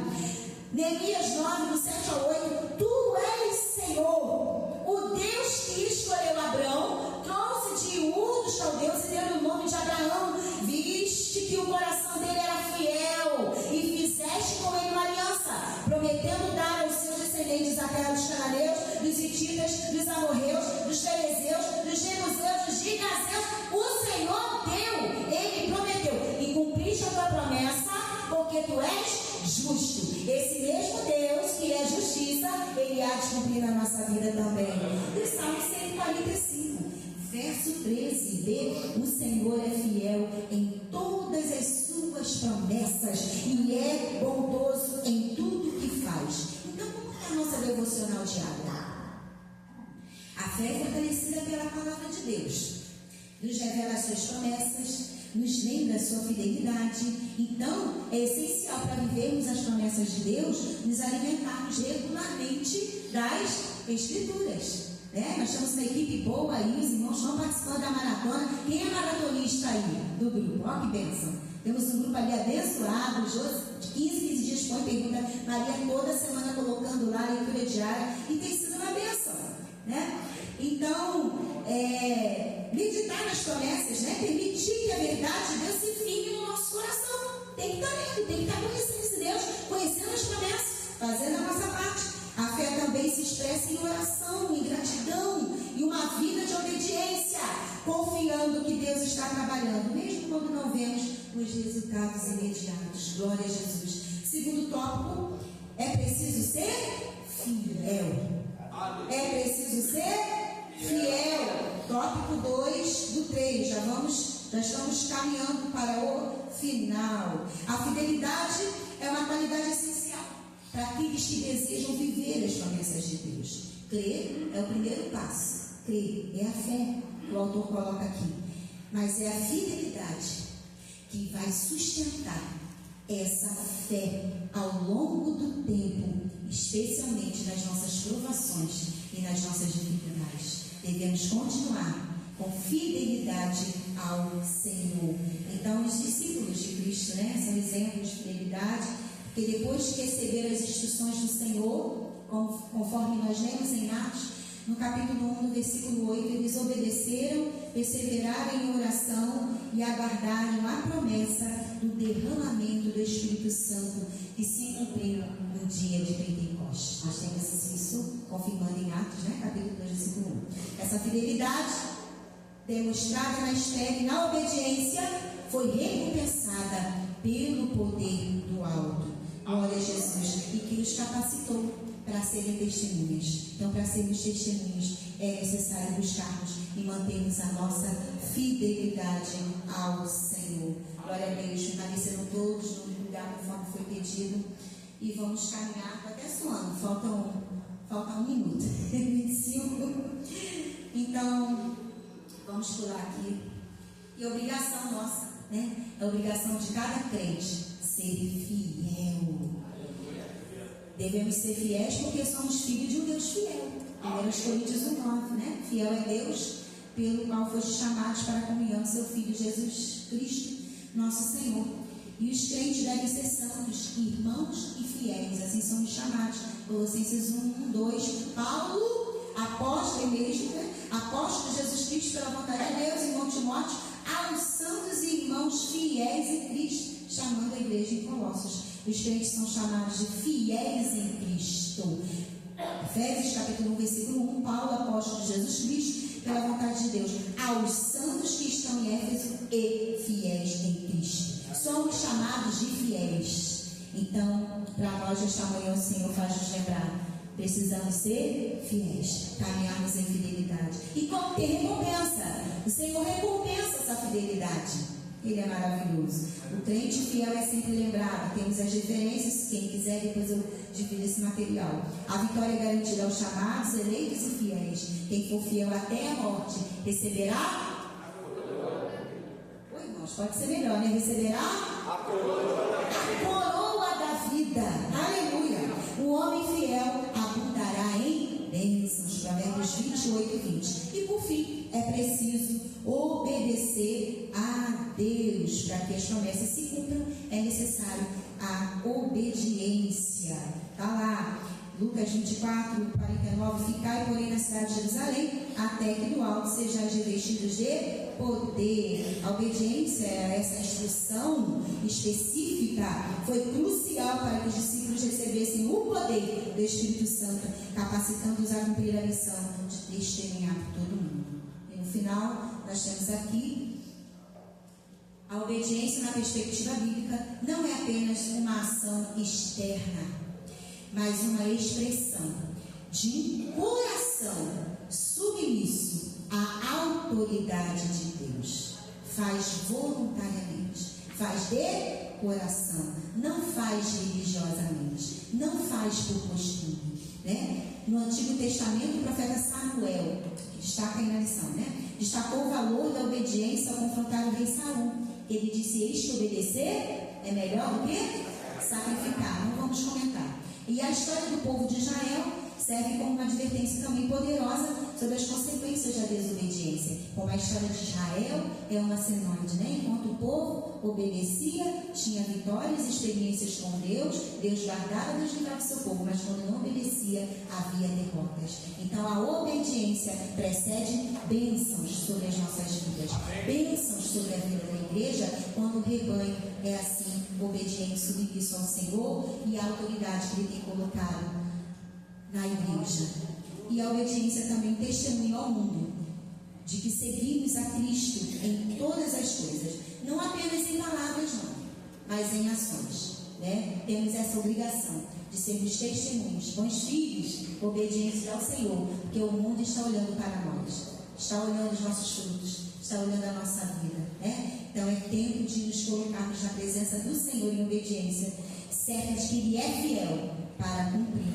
Neemias 9, do 7 ao 8. Tu és, Senhor, o Deus que escolheu Abrão, trouxe de Ur dos caldeus e deu o nome de Abraão. Viste que o coração dele era fiel e fizeste com ele uma aliança, prometendo dar aos seus descendentes a terra dos cananeus, dos hititas, dos amorreus, dos ferezeus, dos jebuseus, dos gigazeus. O Senhor deu, ele prometeu, e cumpriste a tua promessa, porque tu és justo. Esse mesmo Deus que é justiça, ele há de cumprir na nossa vida também. E Salmo 145, verso 13b: o Senhor é fiel em todas as suas promessas e é bondoso em tudo que faz. Então, como é a nossa devocional diária? A fé é fortalecida pela palavra de Deus, nos revela as suas promessas, nos lembra a sua fidelidade. Então, é essencial para vivermos as promessas de Deus, nos alimentarmos regularmente das Escrituras, né? Nós temos uma equipe boa aí, os irmãos estão participando da maratona. Quem é maratonista aí do grupo? Ó, que bênção! Temos um grupo ali abençoado, de 15 dias põe pergunta, Maria toda semana colocando lá a leitura diária, e tem sido uma bênção, né? Então, meditar nas promessas, né? Permitir que a verdade de Deus se firme no nosso coração. Tem que estar lendo, tem que estar conhecendo esse Deus, conhecendo as promessas, fazendo a nossa parte. A fé também se expressa em oração, em gratidão e uma vida de obediência, confiando que Deus está trabalhando, mesmo quando não vemos os resultados imediatos. Glória a Jesus. Segundo tópico, é preciso ser fiel. É preciso ser fiel. Tópico 2 do 3. Já estamos caminhando para o final. A fidelidade é uma qualidade essencial para aqueles que desejam viver as promessas de Deus. Crer é o primeiro passo. Crer é a fé que o autor coloca aqui. Mas é a fidelidade que vai sustentar essa fé ao longo do tempo, especialmente nas nossas provações e nas nossas dificuldades. Devemos continuar com fidelidade ao Senhor. Então, os discípulos de Cristo, né, são exemplos de fidelidade, porque depois de receber as instruções do Senhor, conforme nós lemos em Atos, no capítulo 1, no versículo 8, eles obedeceram, perseveraram em oração e aguardaram a promessa do derramamento do Espírito Santo que se cumpriu no dia de Pentecostes. Nós temos isso confirmando em Atos, né? Capítulo 2, versículo 1. Essa fidelidade demonstrada na espera e na obediência foi recompensada pelo poder do alto. Glória a Jesus. E que nos capacitou para serem testemunhas. Então, para sermos testemunhas, é necessário buscarmos e mantermos a nossa fidelidade ao Senhor. Glória a Deus. Permaneceram todos no lugar conforme foi pedido. E vamos caminhar, estou até suando. Falta um minuto. 25. Então, vamos pular aqui. E obrigação nossa, né? É obrigação de cada crente ser fiel. Devemos ser fiéis porque somos filhos de um Deus fiel. 1 Coríntios 1:9, né? Fiel é Deus, pelo qual foste chamados para a comunhão do seu Filho Jesus Cristo, nosso Senhor. E os crentes devem ser santos, irmãos e fiéis, assim somos chamados. Colossenses 1:2. Paulo, apóstolo mesmo, né? Apóstolo de Jesus Cristo pela vontade de Deus, irmão Timóteo, aos santos e irmãos igreja em Colossos. Os crentes são chamados de fiéis em Cristo. Efésios capítulo 1, versículo 1, Paulo, apóstolo de Jesus Cristo, pela vontade de Deus, aos santos que estão em Éfeso e fiéis em Cristo. Somos chamados de fiéis. Então, para nós, esta manhã, o Senhor faz nos lembrar: precisamos ser fiéis, caminharmos em fidelidade. E como ter recompensa? O Senhor recompensa essa fidelidade. Ele é maravilhoso. O crente fiel é sempre lembrado. Temos as referências. Quem quiser, depois eu divido esse material. A vitória é garantida aos chamados, eleitos e fiéis. Quem for fiel até a morte receberá. Oi, irmãos, pode ser melhor, né? Receberá a coroa da vida. Aleluia. O homem fiel abundará em bênçãos. Provérbios 28 e 20. E por fim, é preciso obedecer a Deus. Para que as promessas se cumpram, é necessário a obediência. Está lá, Lucas 24, 49. Ficai, porém, na cidade de Jerusalém, até que do alto sejais revestidos de poder. A obediência a essa instrução específica foi crucial para que os discípulos recebessem o poder do Espírito Santo, capacitando-os a cumprir a missão de testemunhar por todo mundo. E no final, nós temos aqui a obediência na perspectiva bíblica não é apenas uma ação externa, mas uma expressão de um coração submisso à autoridade de Deus. Faz voluntariamente, faz de coração, não faz religiosamente, não faz por costume, né? No Antigo Testamento, o profeta Samuel, que destaca aí na lição, né? Destacou o valor da obediência ao confrontar o rei Saul. Ele disse: eis que obedecer é melhor do que sacrificar. Não vamos comentar. E a história do povo de Israel serve como uma advertência também poderosa sobre as consequências da desobediência. Como a história de Israel é uma senoide, né? Enquanto o povo obedecia, tinha vitórias e experiências com Deus, Deus guardava, Deus livrava o seu povo, mas quando não obedecia, havia derrotas. Então a obediência precede bênçãos sobre as nossas vidas, bênçãos sobre a vida da igreja, quando o rebanho é assim, obediente, submisso ao Senhor e à autoridade que Ele tem colocado na igreja. E a obediência também testemunha ao mundo de que seguimos a Cristo em todas as coisas, não apenas em palavras, não, mas em ações, né? Temos essa obrigação de sermos testemunhos, bons filhos, obedientes ao Senhor, porque o mundo está olhando para nós, está olhando os nossos frutos, está olhando a nossa vida, né? Então é tempo de nos colocarmos na presença do Senhor em obediência, certos que Ele é fiel para cumprir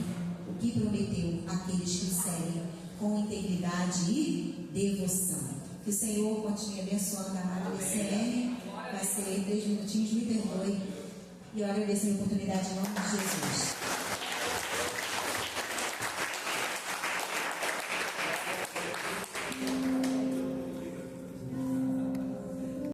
o que prometeu àqueles que o seguem com integridade e devoção. Que o Senhor continue abençoando a amada DCM. Vai ser 3 minutinhos, me perdoe. E eu agradeço a oportunidade em nome de Jesus.